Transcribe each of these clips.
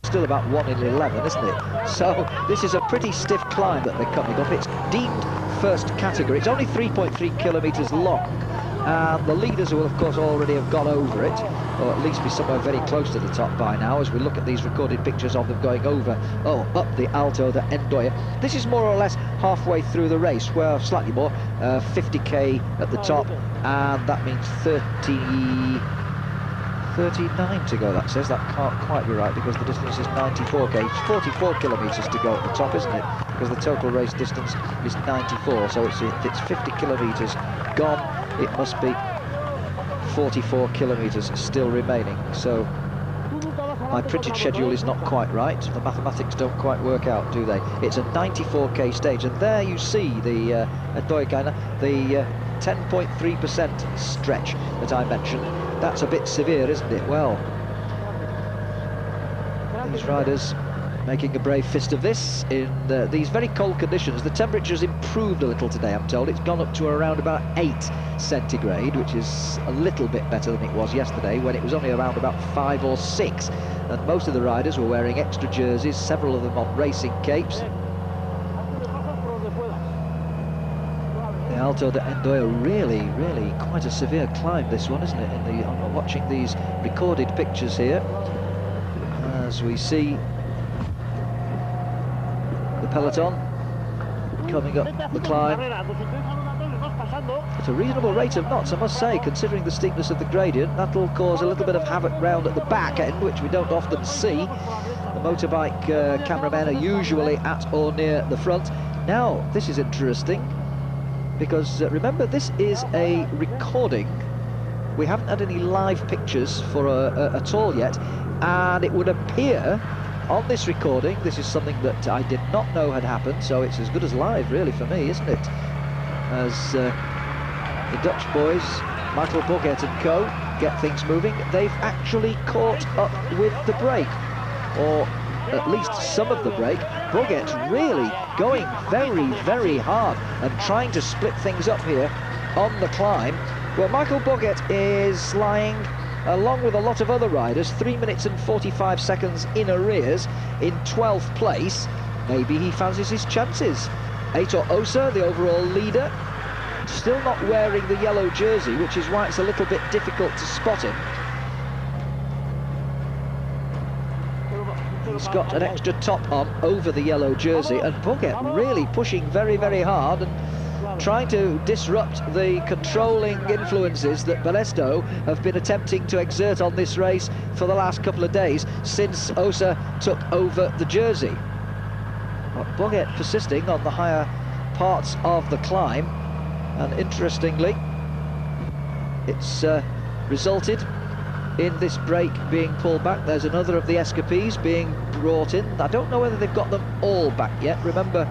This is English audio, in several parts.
still about 1 in 11, isn't it? So this is a pretty stiff climb that they're coming up. It's deemed first category. It's only 3.3 kilometres long. And the leaders will, of course, already have gone over it, or at least be somewhere very close to the top by now, as we look at these recorded pictures of them going over, up the Alto de Endoia. This is more or less halfway through the race, well, slightly more, 50k at the top, and that means 39 to go, that says. That can't quite be right, because the distance is 94k. It's 44 kilometres to go at the top, isn't it? Because the total race distance is 94, so it's 50 kilometres gone. It must be 44 kilometres still remaining. So my printed schedule is not quite right. The mathematics don't quite work out, do they? It's a 94k stage, and there you see the Endoia, the 10.3% stretch that I mentioned. That's a bit severe, isn't it? Well, these riders making a brave fist of this in these very cold conditions. The temperature's improved a little today, I'm told. It's gone up to around about 8 centigrade, which is a little bit better than it was yesterday, when it was only around about 5 or 6. And most of the riders were wearing extra jerseys, several of them on racing capes. The Alto de Endoia, really quite a severe climb, this one, isn't it? I'm watching these recorded pictures here, as we see the peloton coming up the climb at a reasonable rate of knots, I must say, considering the steepness of the gradient. That'll cause a little bit of havoc round at the back end, which we don't often see. The motorbike cameramen are usually at or near the front. Now, this is interesting, because remember, this is a recording. We haven't had any live pictures for at all yet, and it would appear on this recording, this is something that I did not know had happened, so it's as good as live, really, for me, isn't it? As the Dutch boys, Michael Boogerd and co, get things moving, they've actually caught up with the break, or at least some of the break. Boogerd really going very hard and trying to split things up here on the climb. Well, Michael Boogerd is lying, along with a lot of other riders, 3 minutes and 45 seconds in arrears in 12th place. Maybe he fancies his chances. Aitor Osa, the overall leader, still not wearing the yellow jersey, which is why it's a little bit difficult to spot him. He's got an extra top on over the yellow jersey, and Boogerd really pushing very hard and trying to disrupt the controlling influences that Ballesto have been attempting to exert on this race for the last couple of days since Osa took over the jersey. But Boogerd persisting on the higher parts of the climb, and interestingly, it's resulted in this break being pulled back. There's another of the escapees being brought in. I don't know whether they've got them all back yet. Remember,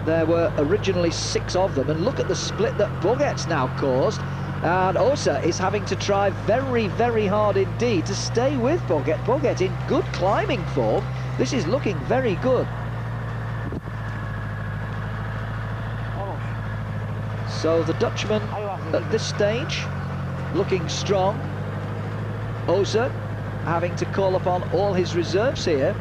there were originally 6 of them, and look at the split that Boogerd's now caused, and Osa is having to try very hard indeed to stay with Boogerd. Boogerd in good climbing form. This is looking very good. So the Dutchman at this stage looking strong. Osa having to call upon all his reserves here.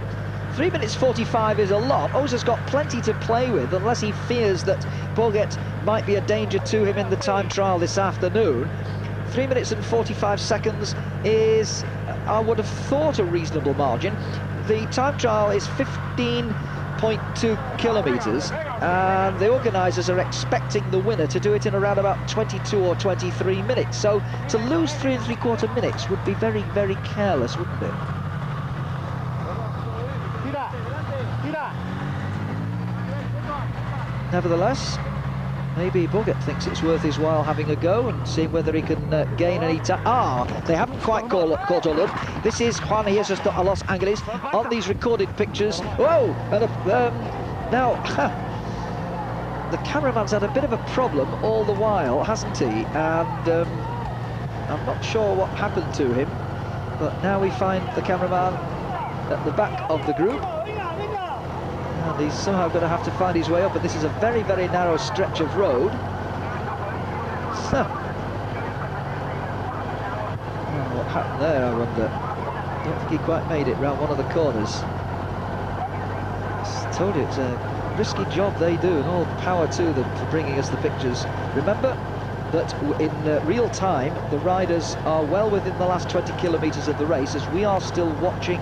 3 minutes 45 is a lot. Osa's got plenty to play with, unless he fears that Boogerd might be a danger to him in the time trial this afternoon. 3 minutes and 45 seconds is, I would have thought, a reasonable margin. The time trial is 15.2 kilometres, and the organisers are expecting the winner to do it in around about 22 or 23 minutes. So to lose 3 3/4 minutes would be very careless, wouldn't it? Nevertheless, maybe Boogerd thinks it's worth his while having a go and seeing whether he can gain any time. They haven't quite caught all up. This is Juan Jesus de Los Angeles on these recorded pictures. Whoa! And now, the cameraman's had a bit of a problem all the while, hasn't he? And I'm not sure what happened to him, but now we find the cameraman at the back of the group. And he's somehow going to have to find his way up, and this is a very narrow stretch of road. So, what happened there, I wonder? don't think he quite made it round one of the corners. I told you, it's a risky job they do, and all power to them for bringing us the pictures. Remember that in real time, the riders are well within the last 20 kilometres of the race, as we are still watching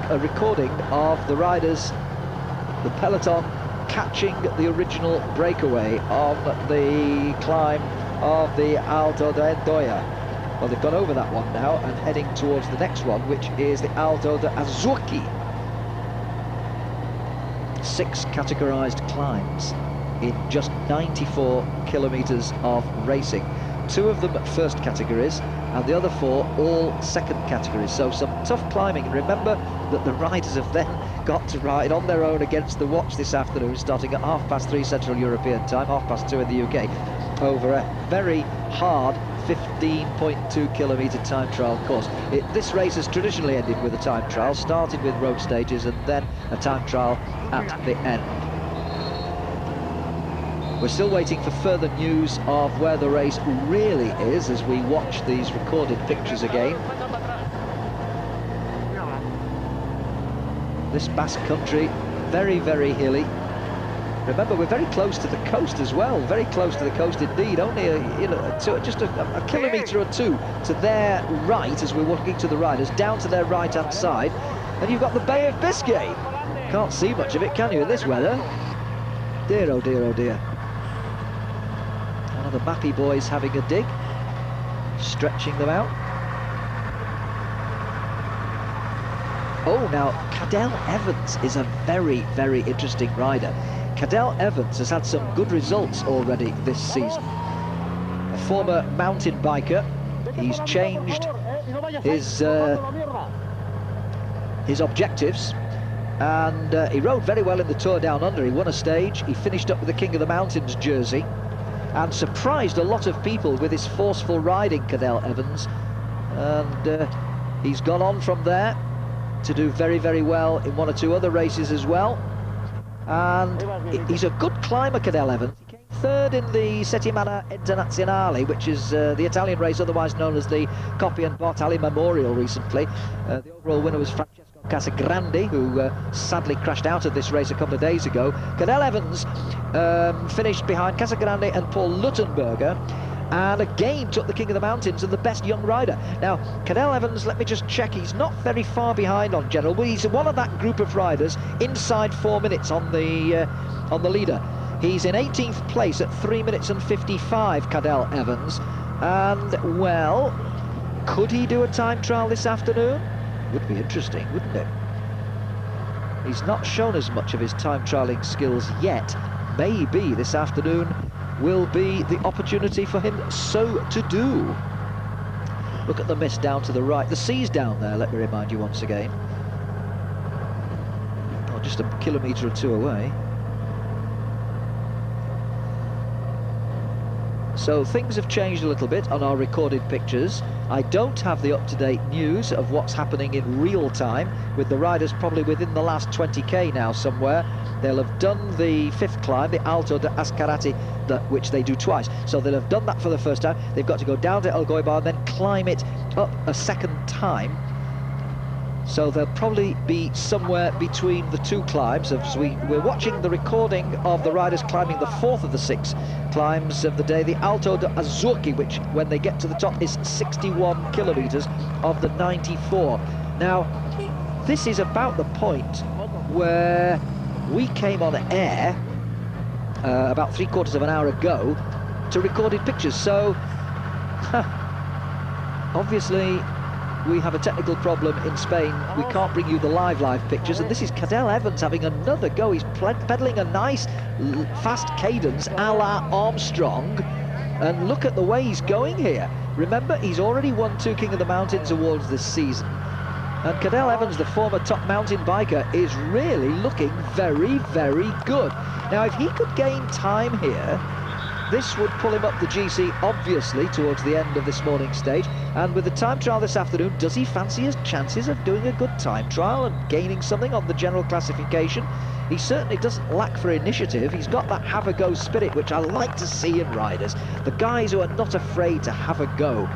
a recording of the riders, the peloton, catching the original breakaway on the climb of the Alto de Endoia. Well, they've gone over that one now and heading towards the next one, which is the Alto de Azurki. 6 categorised climbs in just 94 kilometres of racing. 2 of them first categories, and the other 4 all second categories. So some tough climbing. Remember that the riders have then got to ride on their own against the watch this afternoon, starting at 3:30 Central European time, 2:30 in the UK, over a very hard 15.2 kilometre time trial course. This race has traditionally ended with a time trial, started with road stages and then a time trial at the end. We're still waiting for further news of where the race really is as we watch these recorded pictures again. This Basque country, very, very hilly. Remember, we're very close to the coast as well, very close to the coast indeed, only just a kilometre or 2 to their right as we're walking to the riders, down to their right-hand side, and you've got the Bay of Biscay. Can't see much of it, can you, in this weather? Dear, oh dear, oh dear. One of the Mappy boys having a dig, stretching them out. Oh, now, Cadel Evans is a very, very interesting rider. Cadel Evans has had some good results already this season. A former mountain biker, he's changed his objectives, and he rode very well in the Tour Down Under. He won a stage, he finished up with the King of the Mountains jersey, and surprised a lot of people with his forceful riding, Cadel Evans. And he's gone on from there to do very, very well in 1 or 2 other races as well. And he's a good climber, Cadel Evans. He came 3rd in the Settimana Internazionale, which is the Italian race otherwise known as the Coppi and Bartali Memorial recently. The overall winner was Francesco Casagrande, who sadly crashed out of this race a couple of days ago. Cadel Evans finished behind Casagrande and Paul Luttenberger, and again took the King of the Mountains and the best young rider. Now, Cadel Evans, let me just check, he's not very far behind on general, but he's one of that group of riders inside 4 minutes on the leader. He's in 18th place at 3 minutes and 55, Cadel Evans, and, well, could he do a time trial this afternoon? Would be interesting, wouldn't it? He's not shown as much of his time trialling skills yet. Maybe this afternoon will be the opportunity for him so to do. Look at the mist down to the right. The sea's down there, let me remind you once again. Oh, just a kilometre or 2 away. So things have changed a little bit on our recorded pictures. I don't have the up-to-date news of what's happening in real time, with the riders probably within the last 20k now somewhere. They'll have done the 5th climb, the Alto de Ascarati, which they do twice. So they'll have done that for the first time. They've got to go down to Elgoibar and then climb it up a second time. So they'll probably be somewhere between the 2 climbs. As we're watching the recording of the riders climbing the 4th of the 6 climbs of the day, the Alto de Azurki, which when they get to the top is 61 kilometres of the 94. Now, this is about the point where we came on air about 3/4 of an hour ago to recorded pictures. So, obviously, we have a technical problem in Spain. We can't bring you the live pictures, and this is Cadel Evans having another go. He's pedaling a nice fast cadence a la Armstrong, and look at the way he's going here. Remember, he's already won 2 King of the Mountains awards this season, and Cadel Evans, the former top mountain biker, is really looking very, very good. Now, if he could gain time here, this would pull him up the GC, obviously, towards the end of this morning's stage. And with the time trial this afternoon, does he fancy his chances of doing a good time trial and gaining something on the general classification? He certainly doesn't lack for initiative. He's got that have-a-go spirit, which I like to see in riders. The guys who are not afraid to have a go.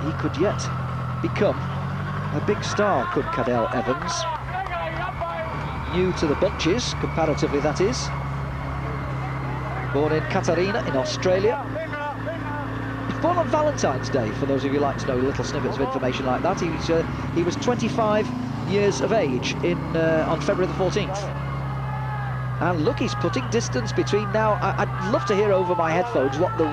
He could yet become a big star, could Cadel Evans. New to the bunches, comparatively that is. Born in Katarina in Australia. Born on Valentine's Day, for those of you who like to know little snippets of information like that. He was 25 years of age on February the 14th. And look, he's putting distance between now. I'd love to hear over my headphones what the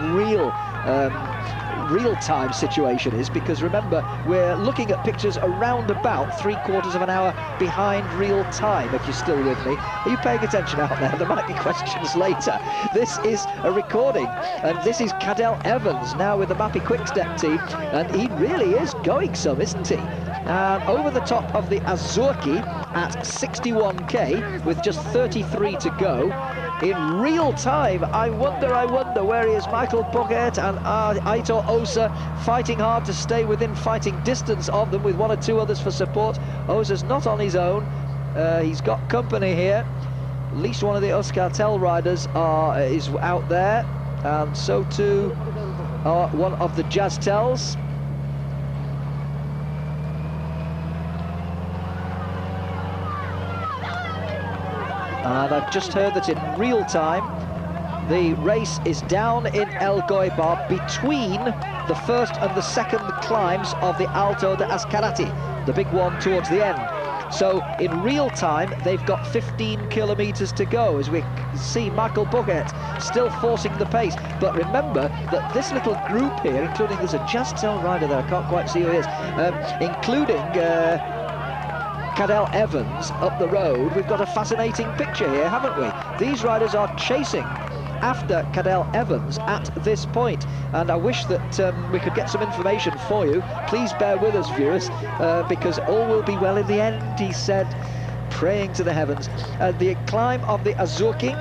real-time situation is, because remember, we're looking at pictures around about 3/4 of an hour behind real time, if you're still with me. Are you paying attention out there? There might be questions later. This is a recording, and this is Cadel Evans now with the Mappy Quickstep team, and he really is going some, isn't he? And over the top of the Azurki at 61k with just 33 to go. In real time, I wonder where he is. Michael Boogerd and Aitor Osa fighting hard to stay within fighting distance of them, with one or two others for support. Osa's not on his own. He's got company here. At least one of the Euskaltel riders is out there, and so too one of the Jazztels. And I've just heard that in real time, the race is down in Elgoibar between the first and the second climbs of the Alto de Azurki, the big one towards the end. So in real time, they've got 15 kilometers to go, as we see Michael Boogerd still forcing the pace. But remember that this little group here, including, there's a Jazztel rider there, I can't quite see who he is, including Cadel Evans up the road. We've got a fascinating picture here, haven't we? These riders are chasing after Cadel Evans at this point, and I wish that we could get some information for you. Please bear with us, viewers, because all will be well in the end, he said, praying to the heavens. The climb of the Azurki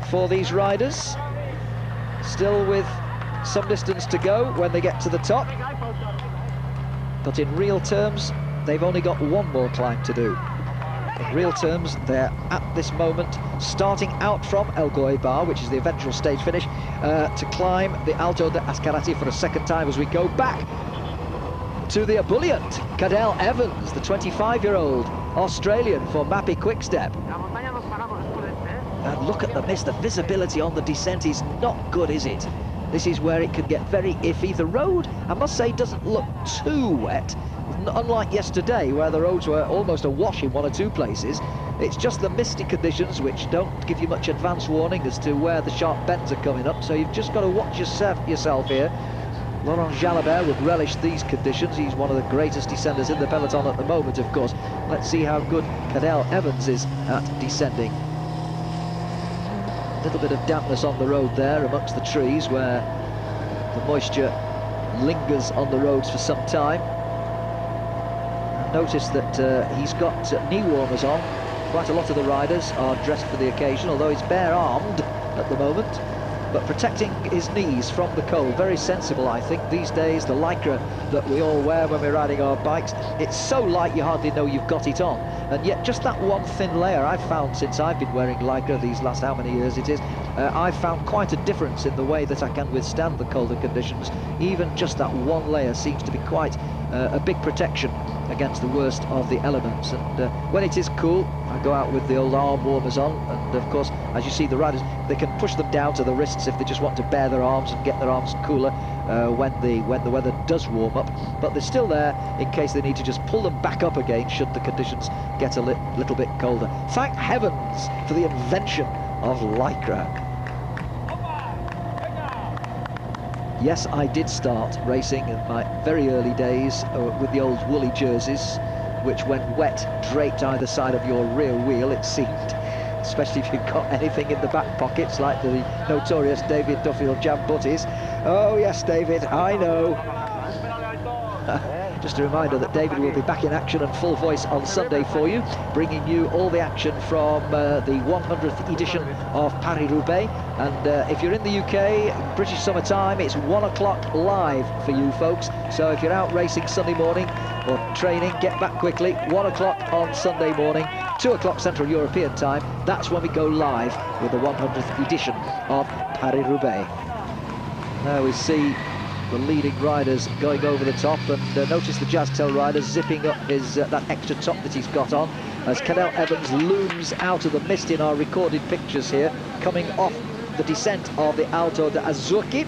for these riders, still with some distance to go when they get to the top, but in real terms, they've only got one more climb to do. In real terms, they're at this moment starting out from Elgoibar, which is the eventual stage finish, to climb the Alto de Azurki for a second time, as we go back to the ebullient Cadel Evans, the 25-year-old Australian for Mappy Quickstep. And look at the mist, the visibility on the descent is not good, is it? This is where it can get very iffy. The road, I must say, doesn't look too wet. Unlike yesterday, where the roads were almost awash in one or two places. It's just the misty conditions which don't give you much advance warning as to where the sharp bends are coming up, so you've just got to watch yourself here. Laurent Jalabert would relish these conditions. He's one of the greatest descenders in the peloton at the moment, of course. Let's see how good Cadel Evans is at descending. A little bit of dampness on the road there amongst the trees, where the moisture lingers on the roads for some time. Notice that he's got knee warmers on. Quite a lot of the riders are dressed for the occasion, although he's bare-armed at the moment, but protecting his knees from the cold. Very sensible, I think, these days. The lycra that we all wear when we're riding our bikes, it's so light you hardly know you've got it on, and yet just that one thin layer I've found since I've been wearing lycra these last how many years it is, I've found quite a difference in the way that I can withstand the colder conditions. Even just that one layer seems to be quite a big protection against the worst of the elements. And when it is cool, I go out with the old arm warmers on, and of course, as you see, the riders, they can push them down to the wrists if they just want to bare their arms and get their arms cooler when the weather does warm up, but they're still there in case they need to just pull them back up again should the conditions get a little bit colder. Thank heavens for the invention of lycra. Yes, I did start racing in my very early days with the old woolly jerseys, which when wet draped either side of your rear wheel, it seemed, especially if you've got anything in the back pockets like the notorious David Duffield jam butties. Oh yes, David, I know. Just a reminder that David will be back in action and full voice on Sunday for you, bringing you all the action from the 100th edition of Paris-Roubaix. And if you're in the UK, British summertime, it's 1 o'clock live for you folks. So if you're out racing Sunday morning or training, get back quickly. 1 o'clock on Sunday morning, 2 o'clock Central European time. That's when we go live with the 100th edition of Paris-Roubaix. Now we see the leading riders going over the top, and notice the Jazztel rider zipping up his that extra top that he's got on, as Cadel Evans looms out of the mist in our recorded pictures here, coming off the descent of the Alto de Azurki,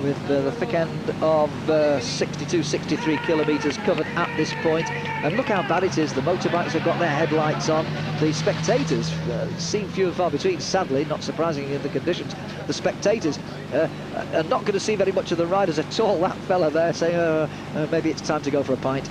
with the thick end of 62-63 kilometres covered at this point. And look how bad it is. The motorbikes have got their headlights on. The spectators seem few and far between, sadly, not surprisingly in the conditions. The spectators are not going to see very much of the riders at all. That fella there saying, maybe it's time to go for a pint.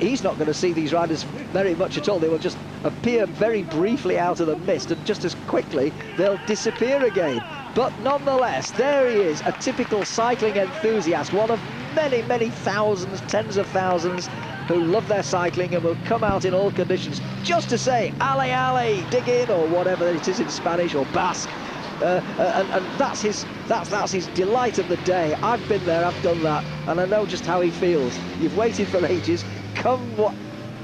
He's not going to see these riders very much at all. They will just appear very briefly out of the mist, and just as quickly they'll disappear again. But nonetheless, there he is, a typical cycling enthusiast, one of many, many thousands, tens of thousands, who love their cycling and will come out in all conditions just to say, ale, ale, dig in, or whatever it is in Spanish, or Basque. And that's his delight of the day. I've been there, I've done that, and I know just how he feels. You've waited for ages, come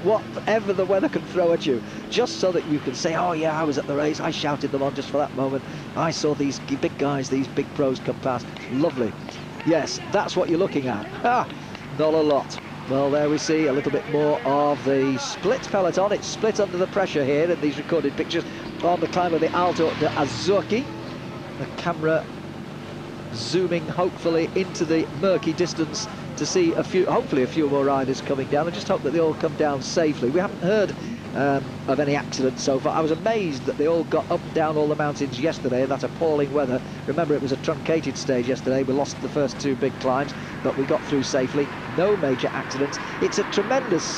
whatever the weather can throw at you, just so that you can say, oh yeah, I was at the race, I shouted them on just for that moment, I saw these big guys, these big pros come past. Lovely. Yes, that's what you're looking at. Not a lot. Well, there we see a little bit more of the split peloton. It's split under the pressure here in these recorded pictures on the climb of the Alto de Azurki. The camera zooming hopefully into the murky distance to see hopefully a few more riders coming down. I just hope that they all come down safely. We haven't heard of any accidents so far. I was amazed that they all got up and down all the mountains yesterday in that appalling weather. Remember, it was a truncated stage yesterday. We lost the first two big climbs, but we got through safely. No major accidents. It's a tremendous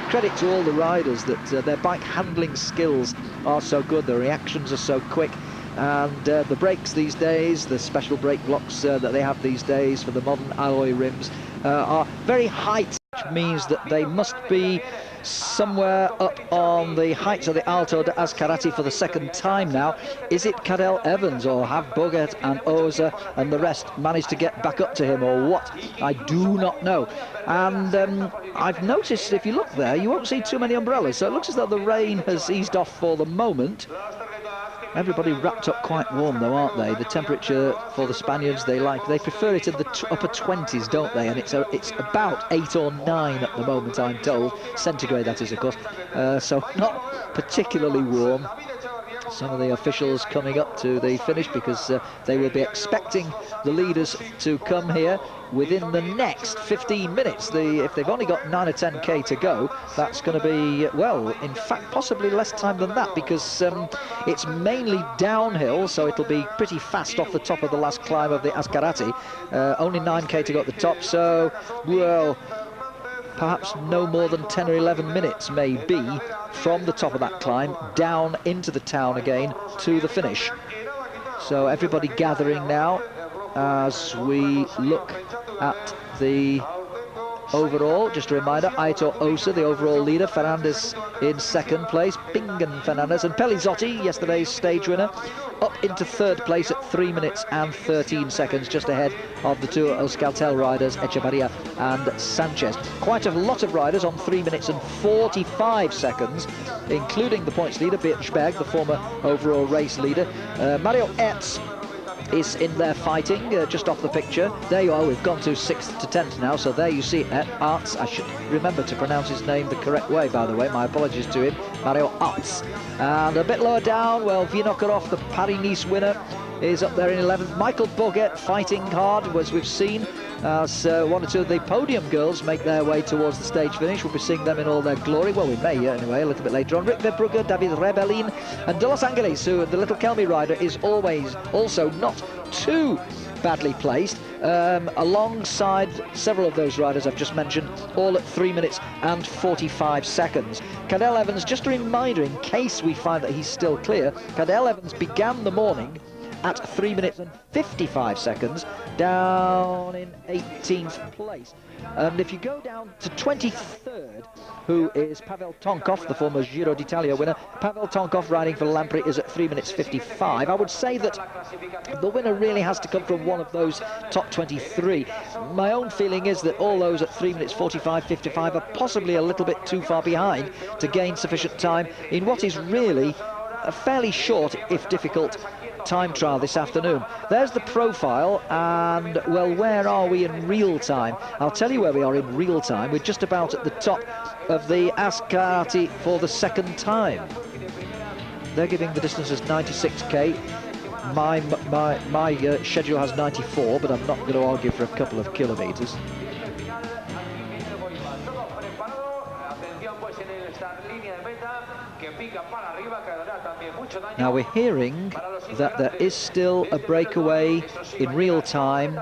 credit to all the riders that their bike handling skills are so good, the reactions are so quick, and the brakes these days, the special brake blocks that they have these days for the modern alloy rims, are very height, which means that they must be somewhere up on the heights of the Alto de Azurki for the second time now. Is it Cadel Evans, or have Boogerd and Osa and the rest managed to get back up to him, or what? I do not know. And I've noticed, if you look there, you won't see too many umbrellas, so it looks as though the rain has eased off for the moment. Everybody wrapped up quite warm though, aren't they? The temperature for the Spaniards, they prefer it in the upper 20s, don't they? And it's about 8 or 9 at the moment, I'm told. Centigrade, that is, of course. So not particularly warm. Some of the officials coming up to the finish, because they will be expecting the leaders to come here within the next 15 minutes. If they've only got 9 or 10k to go, that's going to be, well, in fact, possibly less time than that, because it's mainly downhill, so it'll be pretty fast off the top of the last climb of the Azurki. Only 9k to go at the top, so, well, perhaps no more than 10 or 11 minutes maybe from the top of that climb down into the town again to the finish. So everybody gathering now as we look at the overall. Just a reminder, Aitor Osa, the overall leader, Fernández in second place, Bingen Fernández and Pellizotti, yesterday's stage winner, up into third place at 3 minutes and 13 seconds, just ahead of the two Euskaltel riders, Echevarria and Sanchez. Quite a lot of riders on 3 minutes and 45 seconds, including the points leader, Birchberg, the former overall race leader. Mario Etz is in there fighting, just off the picture. There you are, we've gone to 6th to 10th now, so there you see Arts. I should remember to pronounce his name the correct way, by the way, my apologies to him, Mario Arts. And a bit lower down, well, Vinokourov, the París-Niza winner, is up there in 11th. Michael Boogerd fighting hard, as we've seen, as one or two of the podium girls make their way towards the stage finish. We'll be seeing them in all their glory. Well, we may anyway, a little bit later on. Rick Verbrugge, Davide Rebellin and De Los Angeles, who the little Kelmy rider is always also not too badly placed, alongside several of those riders I've just mentioned, all at 3 minutes and 45 seconds. Cadel Evans, just a reminder in case we find that he's still clear, Cadel Evans began the morning at 3 minutes and 55 seconds, down in 18th place. And if you go down to 23rd, who is Pavel Tonkov, the former Giro d'Italia winner, Pavel Tonkov riding for Lampre is at 3 minutes 55. I would say that the winner really has to come from one of those top 23. My own feeling is that all those at 3 minutes 45, 55 are possibly a little bit too far behind to gain sufficient time in what is really a fairly short, if difficult, time trial this afternoon. There's the profile, and, well, where are we in real time? I'll tell you where we are in real time. We're just about at the top of the Ascari for the second time. They're giving the distance as 96k. My schedule has 94, but I'm not going to argue for a couple of kilometres. Now we're hearing that there is still a breakaway in real time.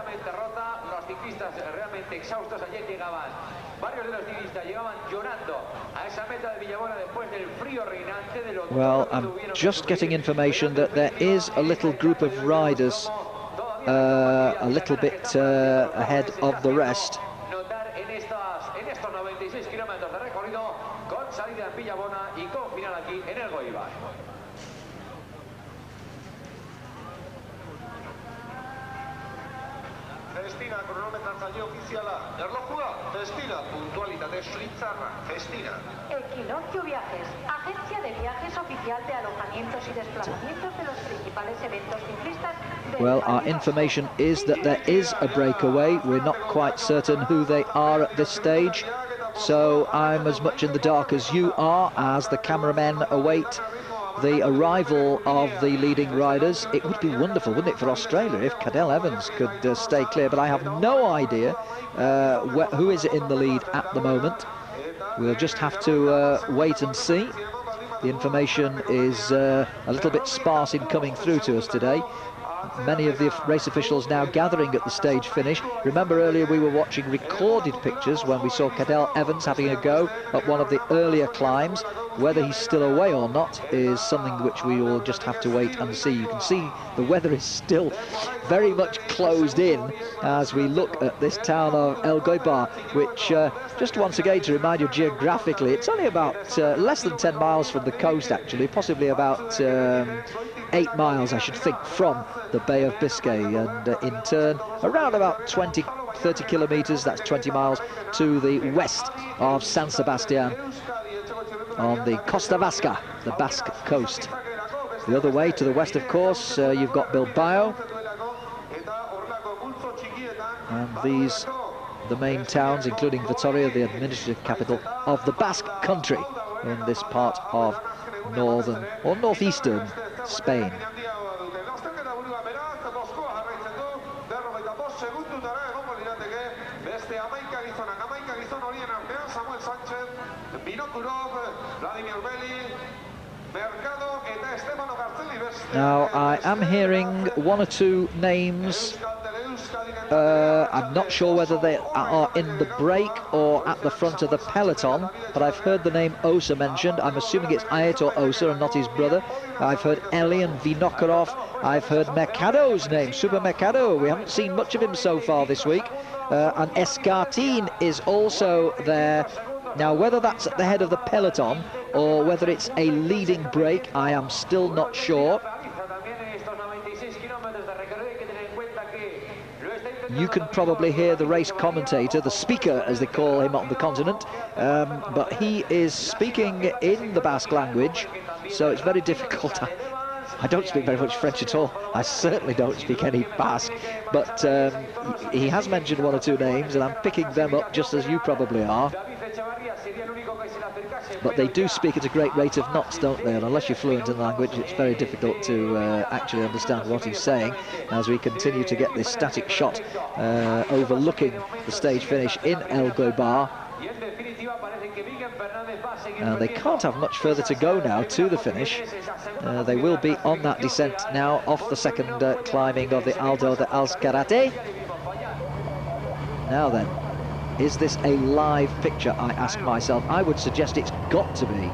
Well, I'm just getting information that there is a little group of riders a little bit ahead of the rest. Festina, cronometratzaile ofiziala, erlojua, festina, puntualitate suitzarra, festina. Equinoccio Viajes, agencia de viajes oficial de alojamientos y desplazamientos de los principales eventos ciclistas. Well, our information is that there is a breakaway. We're not quite certain who they are at this stage, so I'm as much in the dark as you are as the cameramen await the arrival of the leading riders. It would be wonderful, wouldn't it, for Australia if Cadel Evans could stay clear, but I have no idea who is in the lead at the moment. We'll just have to wait and see. The information is a little bit sparse in coming through to us today. Many of the race officials now gathering at the stage finish. Remember, earlier we were watching recorded pictures when we saw Cadel Evans having a go at one of the earlier climbs. Whether he's still away or not is something which we will just have to wait and see. You can see the weather is still very much closed in as we look at this town of Elgoibar, which, just once again to remind you geographically, it's only about less than 10 miles from the coast, actually, possibly about 8 miles, I should think, from the Bay of Biscay, and in turn around about 20-30 kilometres, that's 20 miles, to the west of San Sebastian on the Costa Vasca, the Basque coast. The other way to the west, of course, you've got Bilbao, and these the main towns, including Vitoria, the administrative capital of the Basque country in this part of northern or northeastern Spain. Now, I am hearing one or two names. I'm not sure whether they are in the break or at the front of the peloton, but I've heard the name Osa mentioned. I'm assuming it's Aitor Osa and not his brother. I've heard Eli and Vinokourov. I've heard Mercado's name, Super Mercado. We haven't seen much of him so far this week. And Escartin is also there. Now, whether that's at the head of the peloton or whether it's a leading break, I am still not sure. You can probably hear the race commentator, the speaker as they call him on the continent, but he is speaking in the Basque language, so it's very difficult. I don't speak very much French at all. I certainly don't speak any Basque, but he has mentioned one or two names, and I'm picking them up just as you probably are. But they do speak at a great rate of knots, don't they? And unless you're fluent in the language, it's very difficult to actually understand what he's saying as we continue to get this static shot overlooking the stage finish in Elgoibar. They can't have much further to go now to the finish. They will be on that descent now off the second climbing of the Alto de Alscarate. Now then, is this a live picture, I ask myself? I would suggest it's got to be.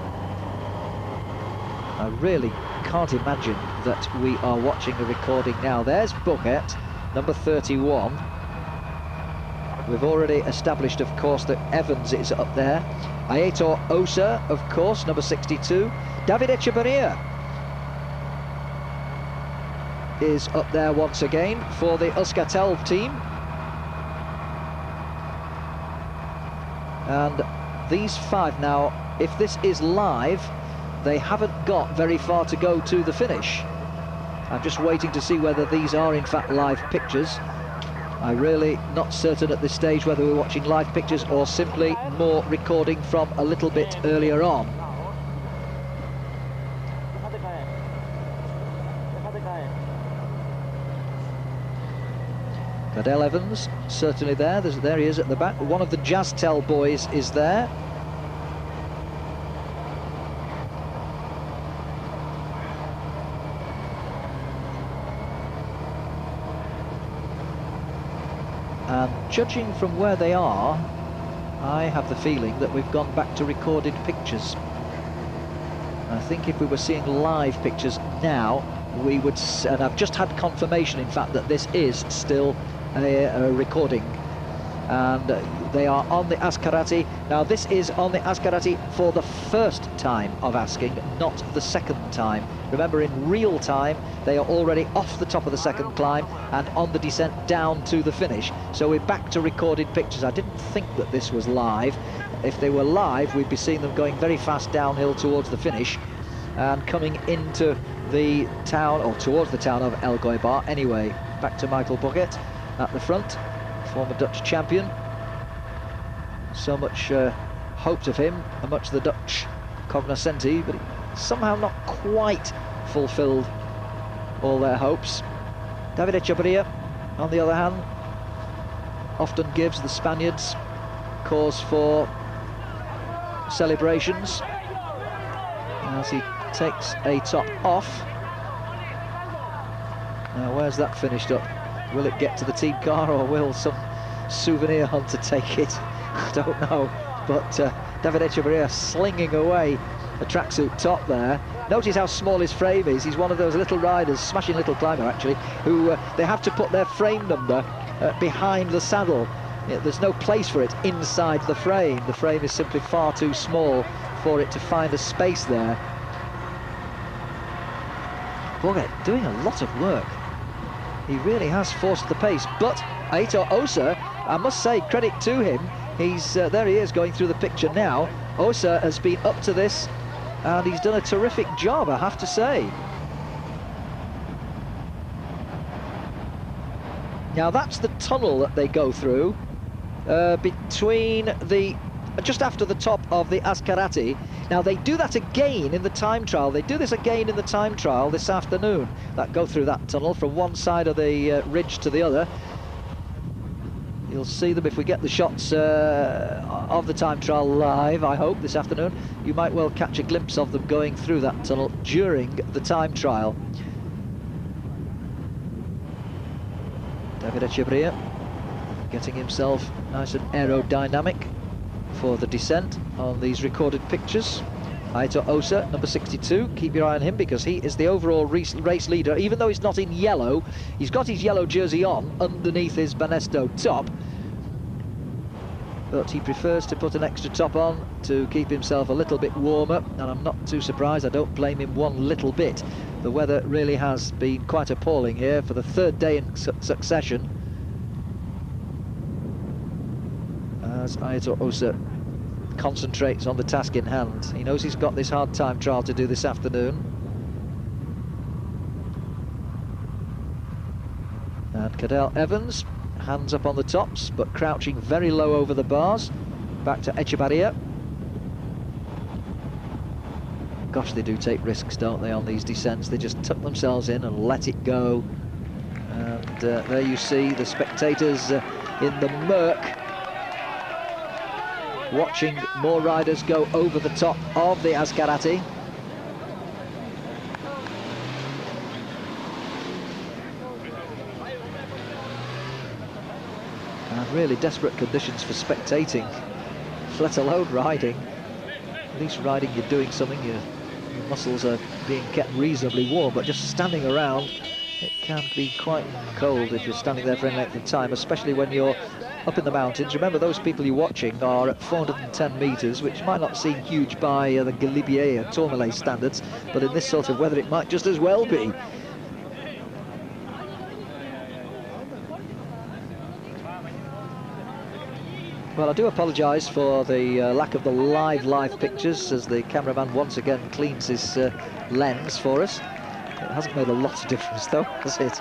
I really can't imagine that we are watching a recording now. There's Boogerd, number 31. We've already established, of course, that Evans is up there. Aitor Osa, of course, number 62. Davide Rebellin is up there once again for the Euskaltel team. And these five now, if this is live, they haven't got very far to go to the finish. I'm just waiting to see whether these are in fact live pictures. I'm really not certain at this stage whether we're watching live pictures or simply more recording from a little bit earlier on. Cadel Evans, certainly there. There he is at the back. One of the Jazztel boys is there. And judging from where they are, I have the feeling that we've gone back to recorded pictures. I think if we were seeing live pictures now, we would, and I've just had confirmation in fact that this is still a recording, and they are on the Ascarati. Now this is on the Ascarati for the first time of asking, not the second time. Remember, in real time they are already off the top of the second climb and on the descent down to the finish, so we're back to recorded pictures. I didn't think that this was live. If they were live, we'd be seeing them going very fast downhill towards the finish and coming into the town, or towards the town of Elgoibar. Anyway, back to Michael Boogerd at the front, former Dutch champion. So much hoped of him, and much the Dutch cognoscenti, but he somehow not quite fulfilled all their hopes. Davide Rebellin, on the other hand, often gives the Spaniards cause for celebrations as he takes a top off. Now where's that finished up? Will it get to the team car, or will some souvenir hunter take it? I don't know, but Davide Rebellin slinging away a tracksuit top there. Notice how small his frame is. He's one of those little riders, smashing little climber actually, who they have to put their frame number behind the saddle. There's no place for it inside the frame. The frame is simply far too small for it to find a space there. Boogerd doing a lot of work. He really has forced the pace, but Aitor Osa, I must say credit to him, he's there he is going through the picture now. Osa has been up to this and he's done a terrific job, I have to say. Now that's the tunnel that they go through between the, just after the top of the Ascarati. Now they do that again in the time trial. They do this again in the time trial this afternoon. That go through that tunnel from one side of the ridge to the other. You'll see them if we get the shots of the time trial live, I hope, this afternoon. You might well catch a glimpse of them going through that tunnel during the time trial. Davide Rebellin getting himself nice and aerodynamic for the descent on these recorded pictures. Aitor Osa, number 62, keep your eye on him because he is the overall race leader. Even though he's not in yellow, he's got his yellow jersey on underneath his Banesto top, but he prefers to put an extra top on to keep himself a little bit warmer, and I'm not too surprised. I don't blame him one little bit. The weather really has been quite appalling here for the third day in succession, as Aitor Osa concentrates on the task in hand. He knows he's got this hard time trial to do this afternoon. And Cadel Evans, hands up on the tops, but crouching very low over the bars. Back to Etchebarria. Gosh, they do take risks, don't they, on these descents? They just tuck themselves in and let it go. And there you see the spectators in the murk, watching more riders go over the top of the Ascarati. And really desperate conditions for spectating, let alone riding. At least riding, you're doing something, your muscles are being kept reasonably warm, but just standing around, it can be quite cold if you're standing there for any length of time, especially when you're up in the mountains. Remember, those people you're watching are at 410 metres, which might not seem huge by the Galibier or Tourmalet standards, but in this sort of weather it might just as well be. Well, I do apologise for the lack of the live pictures, as the cameraman once again cleans his lens for us. hasn't made a lot of difference though, has it?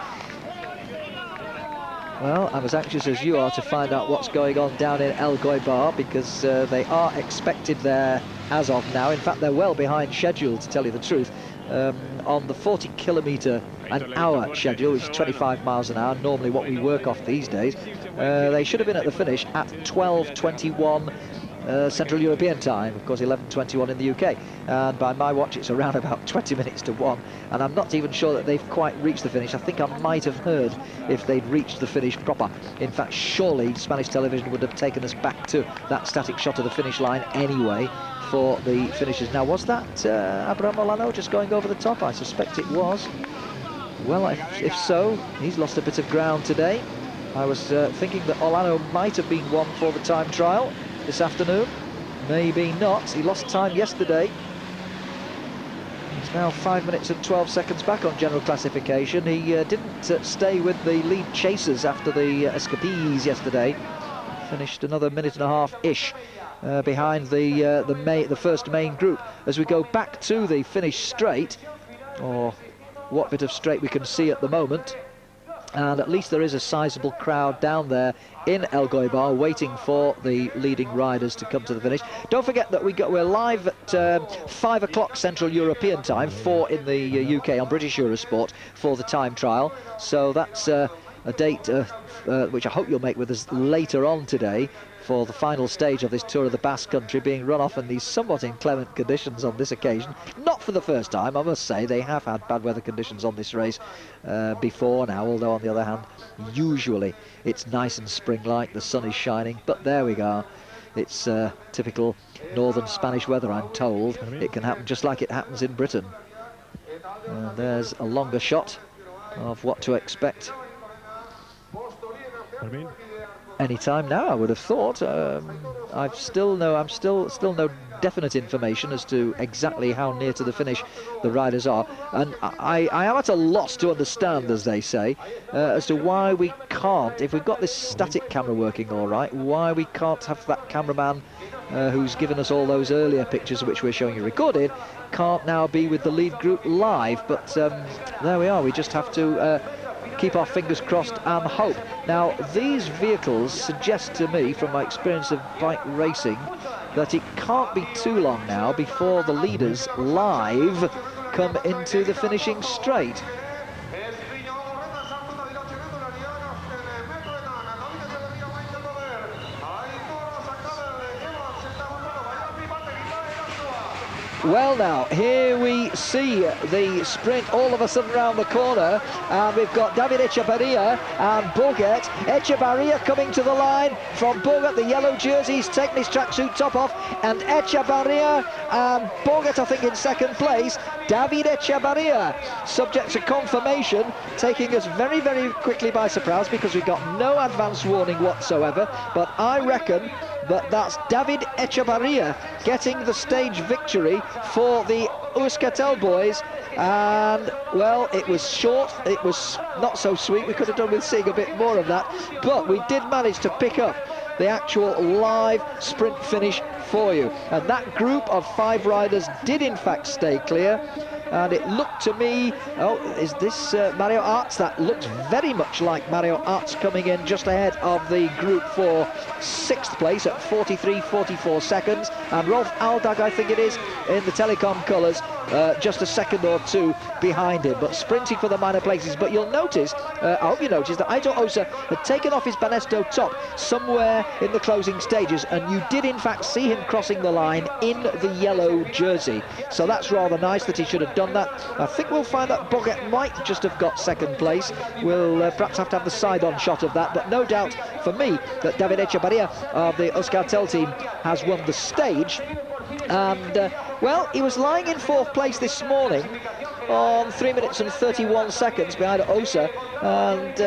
Well, I'm as anxious as you are to find out what's going on down in Elgoibar, because they are expected there as of now. In fact, they're well behind schedule, to tell you the truth. On the 40km/h schedule, which is 25 miles an hour, normally what we work off these days, they should have been at the finish at 12:21 Central European time, of course 11:21 in the UK, and by my watch it's around about 20 minutes to 1, and I'm not even sure that they've quite reached the finish. I think I might have heard if they'd reached the finish proper. In fact, surely Spanish television would have taken us back to that static shot of the finish line anyway for the finishers. Now, was that Abraham Olano just going over the top? I suspect it was. Well, if so, he's lost a bit of ground today. I was thinking that Olano might have been one for the time trial this afternoon. Maybe not. He lost time yesterday. He's now 5 minutes and 12 seconds back on general classification. He didn't stay with the lead chasers after the escapees yesterday. Finished another minute and a half-ish behind the first main group. As we go back to the finish straight, or what bit of straight we can see at the moment, and at least there is a sizable crowd down there in Elgoibar waiting for the leading riders to come to the finish. Don't forget that we're live at 5 o'clock Central European time, 4 in the UK on British Eurosport for the time trial. So that's a date which I hope you'll make with us later on today for the final stage of this Tour of the Basque Country, being run off in these somewhat inclement conditions on this occasion. Not for the first time, I must say. They have had bad weather conditions on this race before now, although on the other hand, usually it's nice and spring-like, the sun is shining, but there we go. It's typical northern Spanish weather, I'm told. It can happen just like it happens in Britain. And there's a longer shot of what to expect. Any time now, I would have thought. I'm still no definite information as to exactly how near to the finish the riders are, and I am at a loss to understand, as they say, as to why we can't, if we've got this static camera working all right, why we can't have that cameraman who's given us all those earlier pictures which we're showing you recorded, can't now be with the lead group live. But there we are. We just have to keep our fingers crossed and hope. Now, these vehicles suggest to me, from my experience of bike racing, that it can't be too long now before the leaders live come into the finishing straight. Well, now, here we see the sprint all of a sudden round the corner, and we've got Davide Rebellin and Boogerd. Echevarria coming to the line from Boogerd, the yellow jersey. He's taken his tracksuit top off, and Echevarria and Boogerd, I think, in second place. Davide Rebellin, subject to confirmation, taking us very, very quickly by surprise because we got no advance warning whatsoever, but I reckon that that's David Echevarria getting the stage victory for the Euskaltel boys. And, well, it was short, it was not so sweet. We could have done with seeing a bit more of that, but we did manage to pick up the actual live sprint finish for you. And that group of 5 riders did in fact stay clear. And it looked to me, oh, is this Mario Arts? That looks very much like Mario Arts coming in just ahead of the group for 6th place at 43-44 seconds. And Rolf Aldag, I think it is, in the Telecom colours, just a second or two behind him, but sprinting for the minor places. But you'll notice, I hope you noticed, that Aitor Osa had taken off his Banesto top somewhere in the closing stages, and you did in fact see him crossing the line in the yellow jersey. So that's rather nice that he should have done that. I think we'll find that Boogerd might just have got second place. We'll perhaps have to have the side-on shot of that, but no doubt for me that David Echevarria of the Euskaltel team has won the stage. And well, he was lying in 4th place this morning on 3 minutes and 31 seconds behind Osa, and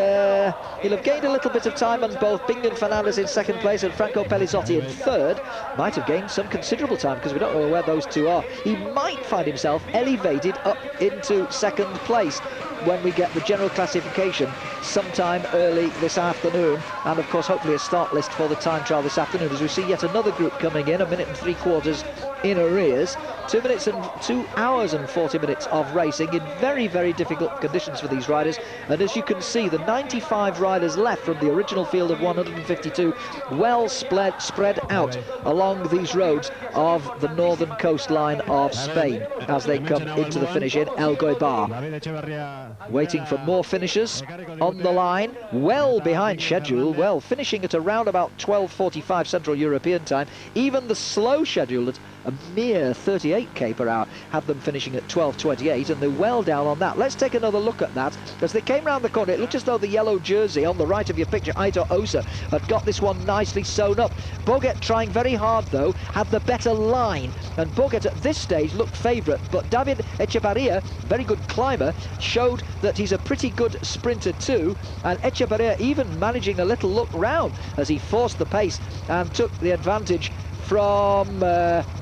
he'll have gained a little bit of time on both Bingen Fernández in 2nd place and Franco Pellizotti in 3rd. Might have gained some considerable time because we don't know where those two are. He might find himself elevated up into 2nd place when we get the general classification sometime early this afternoon, and of course hopefully a start list for the time trial this afternoon, as we see yet another group coming in, 1 minute and 3/4 in arrears. 2 hours and 40 minutes of racing in very, very difficult conditions for these riders. And as you can see, the 95 riders left from the original field of 152 well spread out along these roads of the northern coastline of Spain as they come into the finish in Elgoibar. Waiting for more finishers on the line, well behind schedule, well finishing at around about 12:45 Central European time. Even the slow schedule at a mere 38k per hour had them finishing at 12:28, and they're well down on that. Let's take another look at that. As they came round the corner, it looked as though the yellow jersey on the right of your picture, Aitor Osa, had got this one nicely sewn up. Boogerd, trying very hard though, had the better line, and Boogerd at this stage looked favourite, but Davide Rebellin, very good climber, showed that he's a pretty good sprinter too, and Rebellin even managing a little look round as he forced the pace and took the advantage from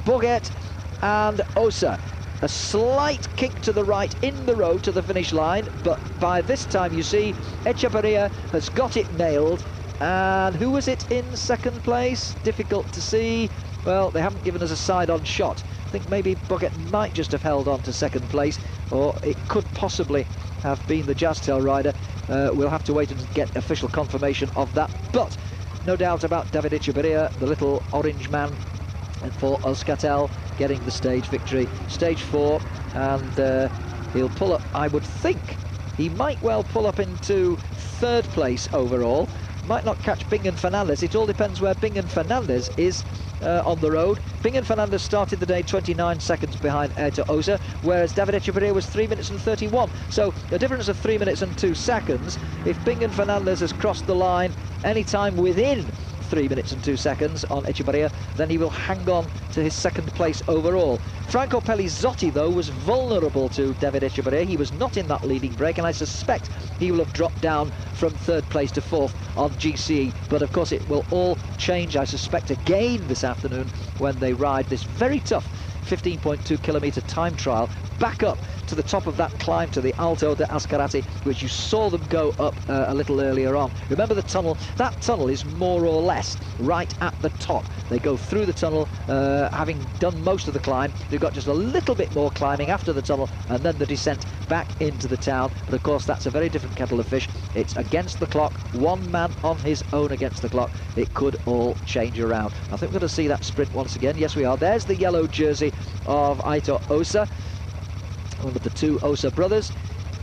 Boogerd and Osa. A slight kick to the right in the road to the finish line, but by this time you see Rebellin has got it nailed. And who was it in second place? Difficult to see. Well, they haven't given us a side-on shot. I think maybe Boogerd might just have held on to second place, or it could possibly have been the Jastel rider. We'll have to wait and get official confirmation of that. But no doubt about Davide Rebellin, the little orange man, and for Euskaltel getting the stage victory, stage 4, and he'll pull up, I would think, he might well pull up into third place overall. Might not catch Bingen Fernández. It all depends where Bingen Fernández is on the road. Bingen Fernández started the day 29 seconds behind Aitor Osa, whereas Davide Rebellin was 3 minutes and 31. So a difference of 3 minutes and 2 seconds. If Bingen Fernández has crossed the line any time within 3 minutes and 2 seconds on Rebellin, then he will hang on to his second place overall. Franco Pellizotti, though, was vulnerable to Davide Rebellin. He was not in that leading break, and I suspect he will have dropped down from third place to fourth on GCE. But of course it will all change, I suspect, again this afternoon when they ride this very tough 15.2 kilometre time trial back up to the top of that climb to the Alto de Ascarati, which you saw them go up a little earlier on. Remember the tunnel? That tunnel is more or less right at the top. They go through the tunnel, having done most of the climb. They've got just a little bit more climbing after the tunnel, and then the descent back into the town. But of course that's a very different kettle of fish. It's against the clock, one man on his own against the clock. It could all change around. I think we're going to see that sprint once again. Yes, we are. There's the yellow jersey of Aitor Osa, one of the two Osa brothers.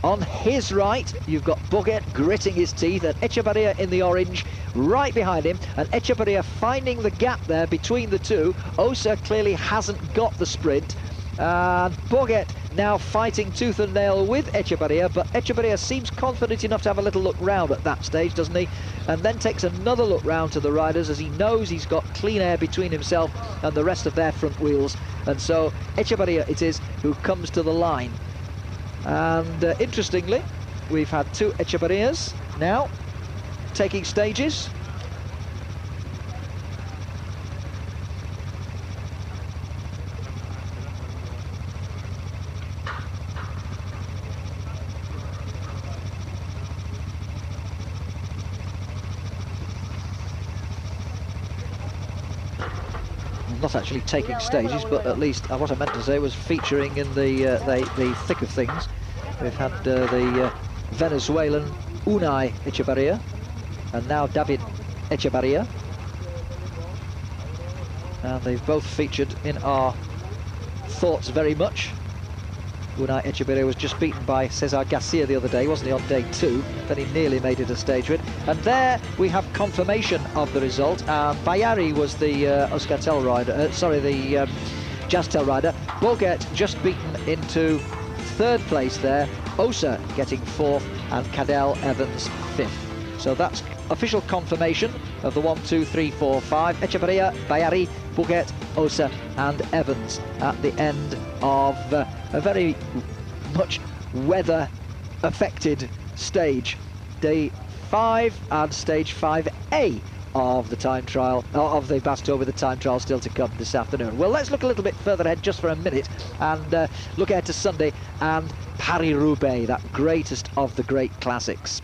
On his right, you've got Boogerd gritting his teeth, and Rebellin in the orange right behind him, and Rebellin finding the gap there between the two. Osa clearly hasn't got the sprint, and Boogerd now fighting tooth and nail with Rebellin, but Rebellin seems confident enough to have a little look round at that stage, doesn't he? And then takes another look round to the riders as he knows he's got clean air between himself and the rest of their front wheels. And so Rebellin it is who comes to the line. And interestingly, we've had two Rebellins now taking stages. Not actually taking stages, but at least what I meant to say was featuring in the thick of things. We've had the Venezuelan Unai Rebellin and now Davide Rebellin, and they've both featured in our thoughts very much. Unai Rebellin was just beaten by Cesar Garcia the other day, wasn't he, on day 2? Then he nearly made it a stage win. And there we have confirmation of the result. Bayari was the Euskaltel rider, the Jastel rider. Boogerd just beaten into third place there. Osa getting 4th, and Cadel Evans 5th. So that's official confirmation of the 1, 2, 3, 4, 5. Rebellin, Bayari, Boogerd, Osa and Evans at the end of a very much weather affected stage. Day 5 and stage 5A of the time trial, of the Basto with the time trial still to come this afternoon. Well, let's look a little bit further ahead just for a minute and look ahead to Sunday and Paris-Roubaix, that greatest of the great classics.